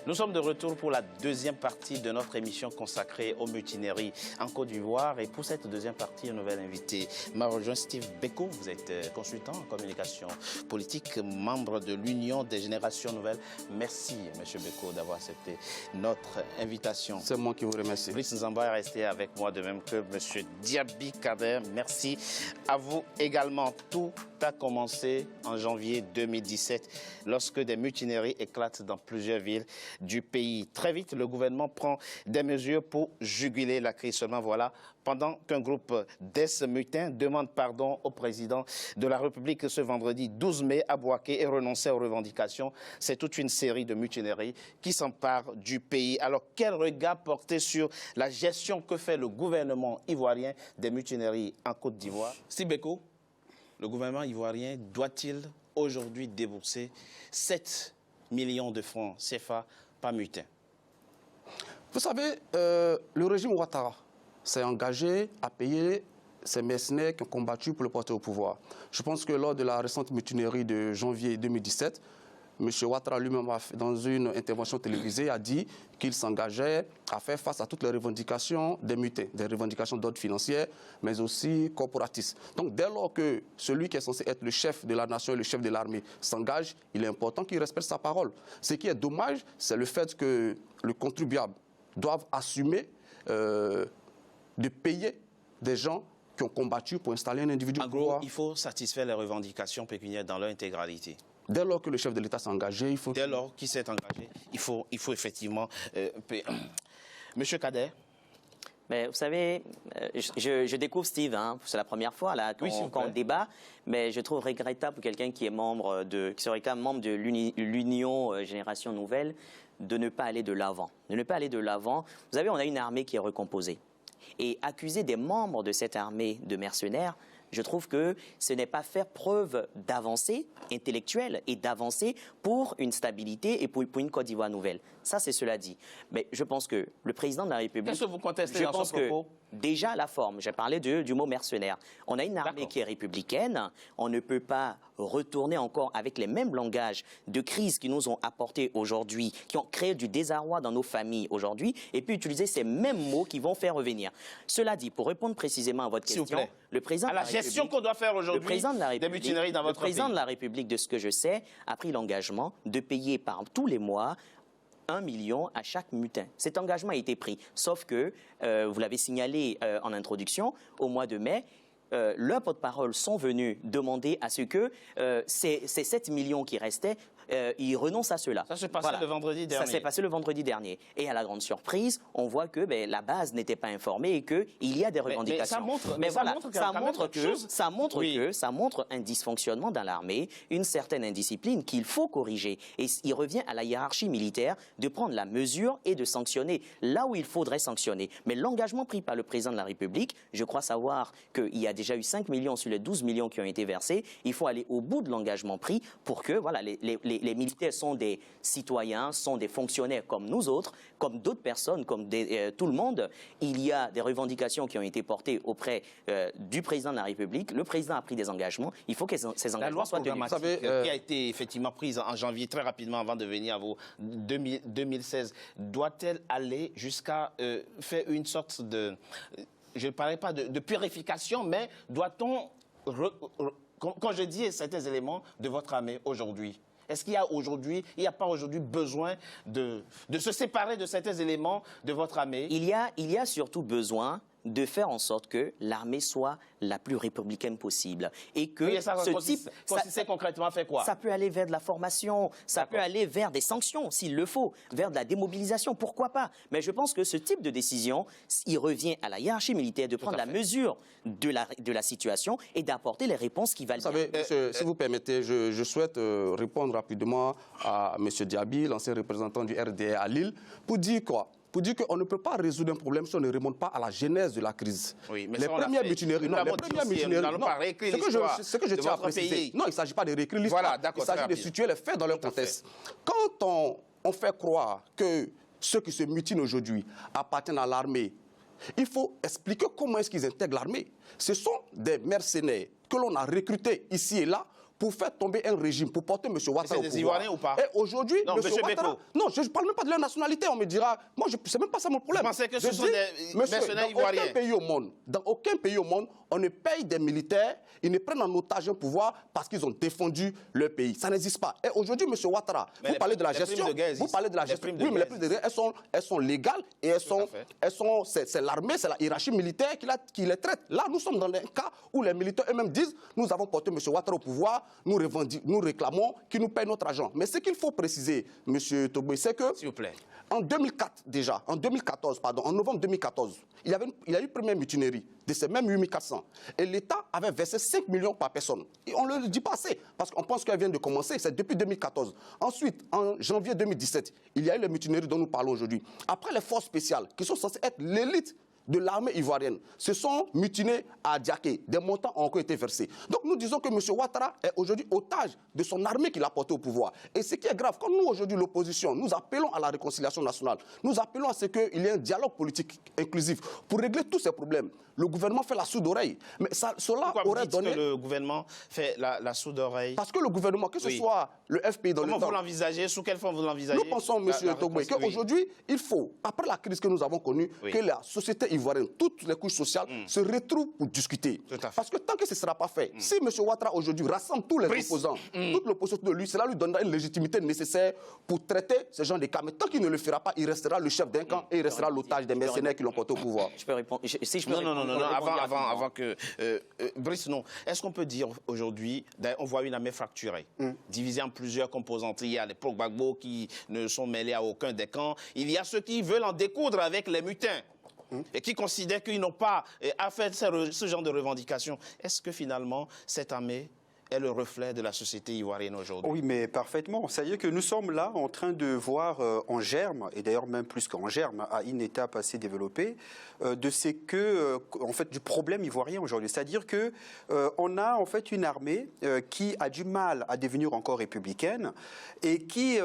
Nous sommes de retour pour la deuxième partie de notre émission consacrée aux mutineries en Côte d'Ivoire. Et pour cette deuxième partie, un nouvel invité m'a rejoint, Steve Beko. Vous êtes consultant en communication politique, membre de l'Union des générations nouvelles. Merci, M. Beko, d'avoir accepté notre invitation. C'est moi qui vous remercie. Brice Nzamba est resté avec moi, de même que M. Diaby Kader. Merci à vous également. Tout a commencé en janvier 2017, lorsque des mutineries éclatent dans plusieurs villes du pays. Très vite, le gouvernement prend des mesures pour juguler la crise. Seulement voilà, pendant qu'un groupe d'ex-mutins demande pardon au président de la République ce vendredi 12 mai à Bouaké et renoncer aux revendications, c'est toute une série de mutineries qui s'emparent du pays. Alors, quel regard porter sur la gestion que fait le gouvernement ivoirien des mutineries en Côte d'Ivoire? Sibeko, le gouvernement ivoirien doit-il aujourd'hui débourser 7 millions de francs CFA par mutin? Vous savez, le régime Ouattara s'est engagé à payer ces mercenaires qui ont combattu pour le porter au pouvoir. Je pense que lors de la récente mutinerie de janvier 2017, M. Ouattara lui-même, dans une intervention télévisée, a dit qu'il s'engageait à faire face à toutes les revendications des mutins, des revendications d'ordre financier, mais aussi corporatistes. Donc, dès lors que celui qui est censé être le chef de la nation et le chef de l'armée s'engage, il est important qu'il respecte sa parole. Ce qui est dommage, c'est le fait que le contribuable doive assumer de payer des gens qui ont combattu pour installer un individu. En gros, il faut satisfaire les revendications pécuniaires dans leur intégralité. Dès lors que le chef de l'État s'est engagé, il faut... Dès lors qu'il s'est engagé, il faut effectivement payer. Monsieur Kader. Mais vous savez, je découvre Steve, hein, c'est la première fois là qu'on débat, mais je trouve regrettable pour quelqu'un qui est membre qui serait quand même membre de l'Union Génération Nouvelle, de ne pas aller de l'avant. De ne pas aller de l'avant. Vous savez, on a une armée qui est recomposée. Et accuser des membres de cette armée de mercenaires, je trouve que ce n'est pas faire preuve d'avancée intellectuelle et d'avancée pour une stabilité et pour une Côte d'Ivoire nouvelle. Ça, c'est cela dit. Mais je pense que le président de la République... Qu'est-ce que vous contestez dans ce propos? Déjà, la forme, j'ai parlé du mot mercenaire. On a une armée qui est républicaine, on ne peut pas retourner encore avec les mêmes langages de crise qui nous ont apporté aujourd'hui, qui ont créé du désarroi dans nos familles aujourd'hui, et puis utiliser ces mêmes mots qui vont faire revenir. Cela dit, pour répondre précisément à votre question, le président de la République... la gestion qu'on doit faire aujourd'hui des mutineries dans votre pays. Le président de la République, de ce que je sais, a pris l'engagement de payer par tous les mois 1 million à chaque mutin. Cet engagement a été pris, sauf que, vous l'avez signalé en introduction, au mois de mai, leurs porte-parole sont venus demander à ce que ces 7 millions qui restaient, ils renoncent à cela. Ça s'est passé le vendredi dernier. Ça s'est passé le vendredi dernier. Et à la grande surprise, on voit que la base n'était pas informée et qu'il y a des revendications. Ça montre un dysfonctionnement dans l'armée, une certaine indiscipline qu'il faut corriger. Et il revient à la hiérarchie militaire de prendre la mesure et de sanctionner là où il faudrait sanctionner. Mais l'engagement pris par le président de la République, je crois savoir qu'il y a déjà eu 5 millions sur les 12 millions qui ont été versés. Il faut aller au bout de l'engagement pris pour que les militaires sont des citoyens, sont des fonctionnaires comme nous autres, comme d'autres personnes, comme tout le monde. Il y a des revendications qui ont été portées auprès du président de la République. Le président a pris des engagements. Il faut que ces engagements soient tenus. Qui a été effectivement prise en janvier, très rapidement avant de venir à vous, 2016, doit-elle aller jusqu'à faire une sorte de... Je ne parlais pas de purification, mais doit-on, quand je dis certains éléments de votre armée aujourd'hui, est-ce qu'il y a pas aujourd'hui besoin de se séparer de certains éléments de votre armée? Il y a surtout besoin de faire en sorte que l'armée soit la plus républicaine possible. Et que consiste concrètement à faire quoi? Ça peut aller vers de la formation, ça peut aller vers des sanctions, s'il le faut, vers de la démobilisation, pourquoi pas. Mais je pense que ce type de décision, il revient à la hiérarchie militaire de prendre la mesure de la situation et d'apporter les réponses qui valent bien. Vous savez, monsieur, si vous permettez, je souhaite répondre rapidement à M. Diaby, l'ancien représentant du RDA à Lille, pour dire quoi? Pour dire qu'on ne peut pas résoudre un problème si on ne remonte pas à la genèse de la crise. Oui, mais les premières mutineries, ce que je tiens à préciser. Non, il ne s'agit pas de réécrire l'histoire. Il s'agit de situer les faits dans leur contexte. Quand on fait croire que ceux qui se mutinent aujourd'hui appartiennent à l'armée, il faut expliquer comment est-ce qu'ils intègrent l'armée. Ce sont des mercenaires que l'on a recrutés ici et là pour faire tomber un régime, pour porter M. Ouattara au pouvoir. C'est des Ivoiriens ou pas? Et aujourd'hui, Non, M. Monsieur Ouattara... Beko. Non, je ne parle même pas de leur nationalité. On me dira... Moi, c'est même pas ça mon problème. Je pensais que ce sont des monsieur, mercenaires ivoiriens. dans aucun pays au monde, on ne paye des militaires, ils ne prennent en otage un pouvoir parce qu'ils ont défendu leur pays. Ça n'existe pas. Et aujourd'hui, M. Ouattara, vous parlez de la gestion. Vous parlez de la gestion. Oui, mais les primes de guerre, elles sont légales et c'est l'armée, c'est la hiérarchie militaire qui les traite. Là, nous sommes dans un cas où les militaires eux-mêmes disent nous avons porté M. Ouattara au pouvoir, nous réclamons qu'il nous paye notre argent. Mais ce qu'il faut préciser, M. Togboy, c'est que S'il vous plaît. en 2014, en novembre 2014, il y a eu une première mutinerie de ces mêmes 8400. Et l'État avait versé 5 millions par personne. Et on ne le dit pas assez, parce qu'on pense qu'elle vient de commencer, c'est depuis 2014. Ensuite, en janvier 2017, il y a eu les mutineries dont nous parlons aujourd'hui. Après les forces spéciales, qui sont censées être l'élite de l'armée ivoirienne, se sont mutinés à Diaké. Des montants ont encore été versés. Donc nous disons que M. Ouattara est aujourd'hui otage de son armée qu'il a portée au pouvoir. Et ce qui est grave, quand nous aujourd'hui l'opposition, nous appelons à la réconciliation nationale, nous appelons à ce qu'il y ait un dialogue politique inclusif pour régler tous ces problèmes. Le gouvernement fait la sourde oreille. Mais cela Pourquoi aurait vous dites donné... que le gouvernement fait la sourde oreille? Parce que le gouvernement, que ce soit le FPI dans le temps... Comment vous l'envisagez? Sous quelle forme vous l'envisagez? Nous pensons, M. Togboy, qu'aujourd'hui, il faut, après la crise que nous avons connue, que la société ivoirienne, toutes les couches sociales, se retrouvent pour discuter. Parce que tant que ce ne sera pas fait, si M. Ouattara aujourd'hui rassemble tous les opposants, toute l'opposition de lui, cela lui donnera une légitimité nécessaire pour traiter ce genre de cas. Mais tant qu'il ne le fera pas, il restera le chef d'un camp et il restera l'otage des mercenaires qui l'ont porté au pouvoir. Je peux répondre. Si je peux Non, avant que... Brice, non. Est-ce qu'on peut dire aujourd'hui, on voit une armée fracturée, divisée en plusieurs composantes. Il y a les pro-Gbagbo qui ne sont mêlés à aucun des camps. Il y a ceux qui veulent en découdre avec les mutins et qui considèrent qu'ils n'ont pas à faire ce genre de revendications. Est-ce que finalement, cette armée est le reflet de la société ivoirienne aujourd'hui? Oui, mais parfaitement. C'est-à-dire que nous sommes là en train de voir en germe, et d'ailleurs même plus qu'en germe, à une étape assez développée, de ce que, en fait, du problème ivoirien aujourd'hui. C'est-à-dire que on a en fait une armée qui a du mal à devenir encore républicaine et qui,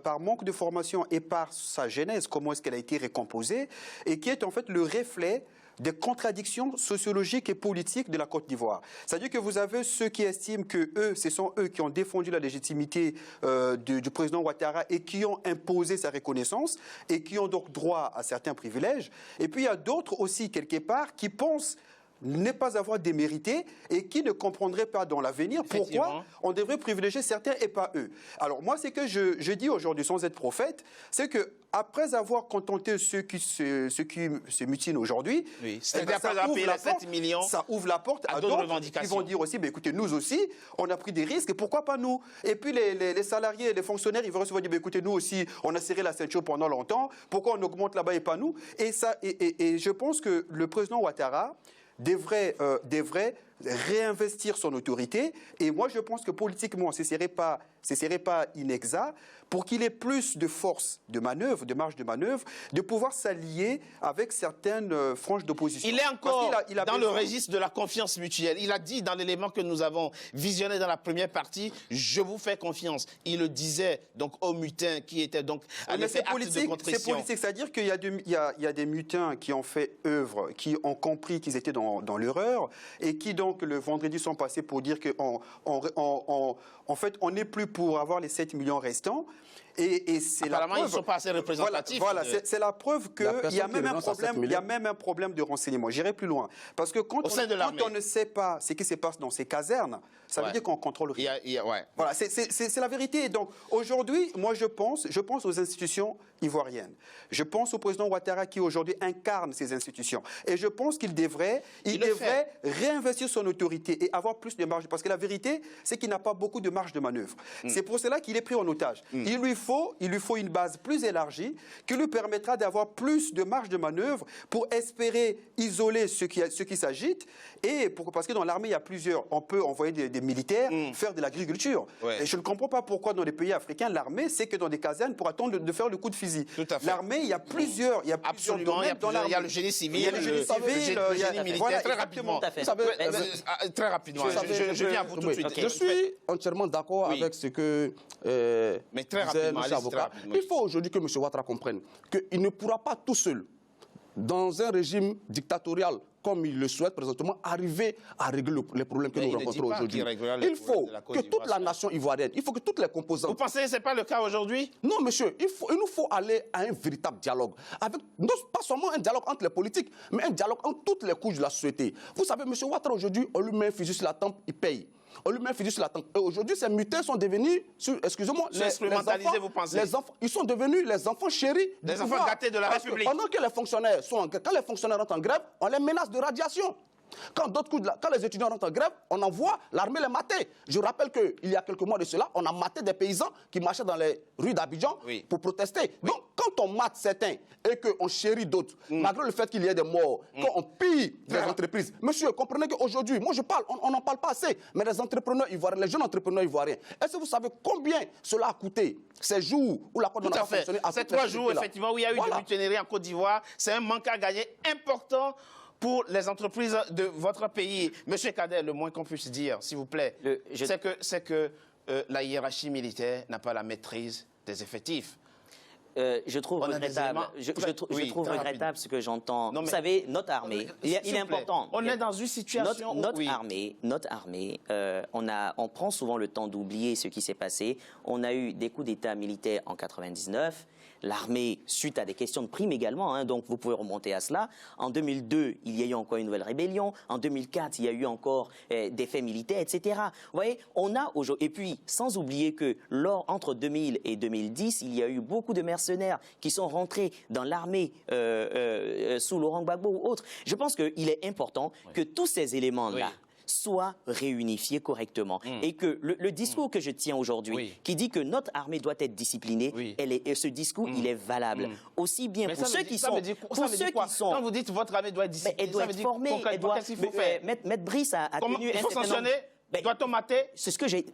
par manque de formation et par sa genèse, comment est-ce qu'elle a été récomposée, et qui est en fait le reflet des contradictions sociologiques et politiques de la Côte d'Ivoire. C'est-à-dire que vous avez ceux qui estiment que ce sont eux qui ont défendu la légitimité du président Ouattara et qui ont imposé sa reconnaissance et qui ont donc droit à certains privilèges. Et puis il y a d'autres aussi, quelque part, qui pensent ne pas avoir démérité et qui ne comprendraient pas dans l'avenir pourquoi on devrait privilégier certains et pas eux. Alors moi, ce que je dis aujourd'hui, sans être prophète, c'est que après avoir contenté ceux qui se mutinent aujourd'hui, ça ouvre la porte à d'autres qui vont dire aussi, écoutez, nous aussi, on a pris des risques, et pourquoi pas nous? Et puis les salariés, les fonctionnaires, ils vont recevoir dire, écoutez, nous aussi, on a serré la ceinture pendant longtemps, pourquoi on augmente là-bas et pas nous? Et je pense que le président Ouattara devrait réinvestir son autorité. Et moi, je pense que politiquement, ce ne serait pas inexact pour qu'il ait plus de force de manœuvre, de marge de manœuvre, de pouvoir s'allier avec certaines franges d'opposition. Il est encore dans le registre de la confiance mutuelle. Il a dit dans l'élément que nous avons visionné dans la première partie, je vous fais confiance. Il le disait donc aux mutins qui étaient donc à l'effet acte de contrition. C'est politique, c'est-à-dire qu'il y a des mutins qui ont fait œuvre, qui ont compris qu'ils étaient dans l'erreur et qui donc le vendredi sont passés pour dire qu'en fait, on n'est plus pour avoir les 7 millions restants. Et c'est la preuve. Ils ne sont pas assez représentatifs. Voilà, c'est la preuve qu'il y a même un problème de renseignement. J'irai plus loin. Parce que quand on ne sait pas ce qui se passe dans ces casernes, ça veut dire qu'on contrôle rien. Voilà, c'est la vérité. Donc aujourd'hui, moi je pense aux institutions ivoiriennes. Je pense au président Ouattara qui aujourd'hui incarne ces institutions. Et je pense qu'il devrait réinvestir son autorité et avoir plus de marge. Parce que la vérité, c'est qu'il n'a pas beaucoup de marge de manœuvre. C'est pour cela qu'il est pris en otage. Il lui faut une base plus élargie qui lui permettra d'avoir plus de marge de manœuvre pour espérer isoler ceux qui s'agitent. Parce que dans l'armée, il y a plusieurs. On peut envoyer des militaires faire de l'agriculture. Et je ne comprends pas pourquoi dans les pays africains, l'armée, c'est que dans des casernes pour attendre de faire le coup de fusil. L'armée, il y a plusieurs. Absolument. Il y a le génie civil, il y a le génie militaire. Voilà, très rapidement. Très rapidement. Je viens à vous tout de suite. Je suis entièrement d'accord avec ce que mais très rapidement, avocat. Il faut aujourd'hui que M. Ouattara comprenne qu'il ne pourra pas tout seul dans un régime dictatorial comme il le souhaite présentement, arriver à régler les problèmes que nous rencontrons aujourd'hui. Il faut que toute la nation ivoirienne, il faut que toutes les composantes... Vous pensez que ce n'est pas le cas aujourd'hui? Non, monsieur, il nous faut aller à un véritable dialogue. Avec, non, pas seulement un dialogue entre les politiques, mais un dialogue entre toutes les couches de la société. Vous savez, monsieur Ouattara, aujourd'hui, on lui met un fusil sur la tempe, il paye. On lui met un fusil sur la tempe. Et aujourd'hui, ces mutins sont devenus, excusez-moi, les enfants, vous pensez? Ils sont devenus les enfants chéris du enfants pouvoir. gâtés de la République. Pendant que les fonctionnaires quand les fonctionnaires rentrent en grève, on les menace de radiation. Quand les étudiants rentrent en grève, on envoie l'armée les mater. Je rappelle qu'il y a quelques mois de cela, on a maté des paysans qui marchaient dans les rues d'Abidjan pour protester. Donc, quand on mate certains et qu'on chérit d'autres, malgré le fait qu'il y ait des morts, quand on pille des entreprises, monsieur, comprenez qu'aujourd'hui, moi je parle, on n'en parle pas assez, mais les entrepreneurs ivoiriens, les jeunes entrepreneurs ivoiriens, est-ce que vous savez combien cela a coûté ces jours où la Côte d'Ivoire n'a pas fonctionné? Ces 3 jours, effectivement, où il y a eu des mutineries en Côte d'Ivoire, c'est un manque à gagner important pour les entreprises de votre pays. Monsieur Kader, le moins qu'on puisse dire, s'il vous plaît, c'est que la hiérarchie militaire n'a pas la maîtrise des effectifs. Je trouve regrettable, regrettable ce que j'entends. Vous savez, notre armée, il est important. On est dans une situation notre armée, on prend souvent le temps d'oublier ce qui s'est passé. On a eu des coups d'État militaires en 99. L'armée, suite à des questions de primes également, hein, donc vous pouvez remonter à cela. En 2002, il y a eu encore une nouvelle rébellion. En 2004, il y a eu encore des faits militaires, etc. Vous voyez, on a aujourd'hui... Et puis, sans oublier que entre 2000 et 2010, il y a eu beaucoup de mercenaires qui sont rentrés dans l'armée sous Laurent Gbagbo ou autres. Je pense qu'il est important que tous ces éléments-là soit réunifié correctement. Et que le discours que je tiens aujourd'hui, qui dit que notre armée doit être disciplinée, ce discours, il est valable. Aussi bien pour ceux qui sont... Quand vous dites votre armée doit être disciplinée, elle doit être formée, elle doit... Qu'est-ce qu'il faut faire? Maître Brice a tenu... Il faut sanctionner? Doit-on mater? C'est ce que j'ai...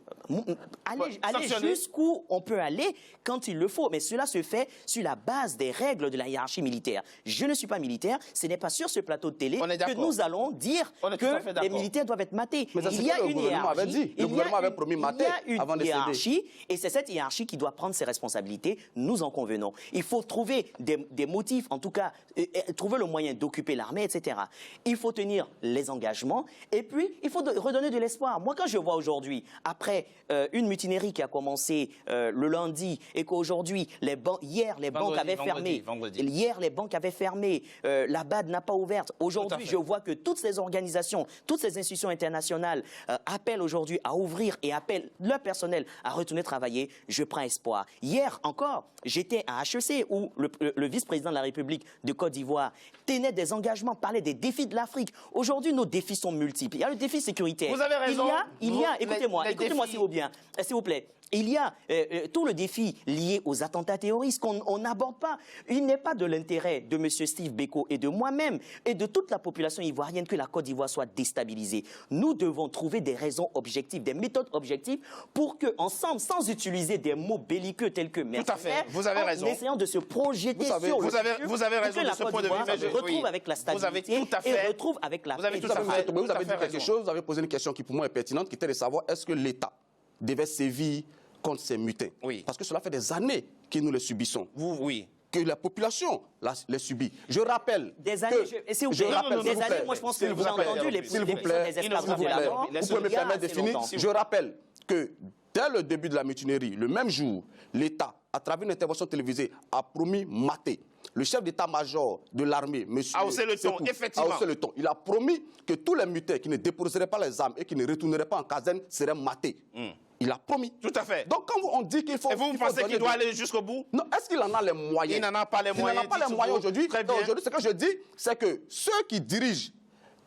Aller jusqu'où on peut aller quand il le faut. Mais cela se fait sur la base des règles de la hiérarchie militaire. Je ne suis pas militaire. Ce n'est pas sur ce plateau de télé que nous allons dire que les militaires doivent être matés. Il y a une hiérarchie. Le gouvernement avait promis mater avant de céder. Et c'est cette hiérarchie qui doit prendre ses responsabilités. Nous en convenons. Il faut trouver des motifs, en tout cas, trouver le moyen d'occuper l'armée, etc. Il faut tenir les engagements. Et puis, il faut redonner de l'espoir. Moi, quand je vois aujourd'hui, après une mutinerie qui a commencé le lundi et qu'aujourd'hui, hier, les banques avaient fermé. Hier, les banques avaient fermé. La BAD n'a pas ouverte. Aujourd'hui, je vois que toutes ces organisations, toutes ces institutions internationales appellent aujourd'hui à ouvrir et appellent leur personnel à retourner travailler. Je prends espoir. Hier encore, j'étais à HEC où le vice-président de la République de Côte d'Ivoire tenait des engagements, parlait des défis de l'Afrique. Aujourd'hui, nos défis sont multiples. Il y a le défi sécuritaire. Vous avez raison. Écoutez-moi, s'il vous plaît. Il y a tout le défi lié aux attentats terroristes qu'on n'aborde pas. Il n'est pas de l'intérêt de M. Steve Beko et de moi-même et de toute la population ivoirienne que la Côte d'Ivoire soit déstabilisée. Nous devons trouver des raisons objectives, des méthodes objectives pour qu'ensemble, sans utiliser des mots belliqueux tels que mercenaires, vous avez raison. En essayant de se projeter sur le futur, vous avez raison que de la ce Côte point de vue. d'Ivoire se retrouve avec la stabilité et retrouve avec la paix. Vous avez dit quelque chose, vous avez posé une question qui pour moi est pertinente, qui était de savoir est-ce que l'État devait sévir contre ces mutins. Parce que cela fait des années que nous les subissons. Que la population les subit. Je rappelle des années, moi je pense que vous avez entendu les s'il vous plaît, vous pouvez me permettre de finir. Je rappelle que dès le début de la mutinerie, le même jour, l'État, à travers une intervention télévisée, a promis mater. Le chef d'état-major de l'armée, M. Sekou, il a promis que tous les mutins qui ne déposeraient pas les armes et qui ne retourneraient pas en caserne seraient matés. Il a promis. Tout à fait. Donc quand on dit qu'il faut... Et vous pensez qu'il doit aller jusqu'au bout? Non, est-ce qu'il en a les moyens? Il n'en a pas les moyens. Il n'en a pas les moyens aujourd'hui. Aujourd'hui, ce que je dis, c'est que ceux qui dirigent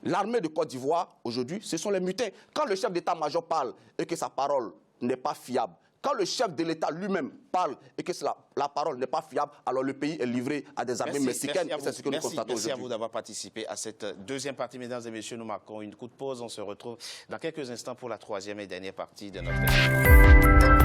l'armée de Côte d'Ivoire, aujourd'hui, ce sont les mutins. Quand le chef d'état-major parle et que sa parole n'est pas fiable, quand le chef de l'État lui-même parle et que la parole n'est pas fiable, alors le pays est livré à des armées mexicaines. C'est ce que nous constatons aujourd'hui. Merci à vous d'avoir participé à cette deuxième partie. Mesdames et messieurs, nous marquons une courte pause. On se retrouve dans quelques instants pour la troisième et dernière partie de notre émission.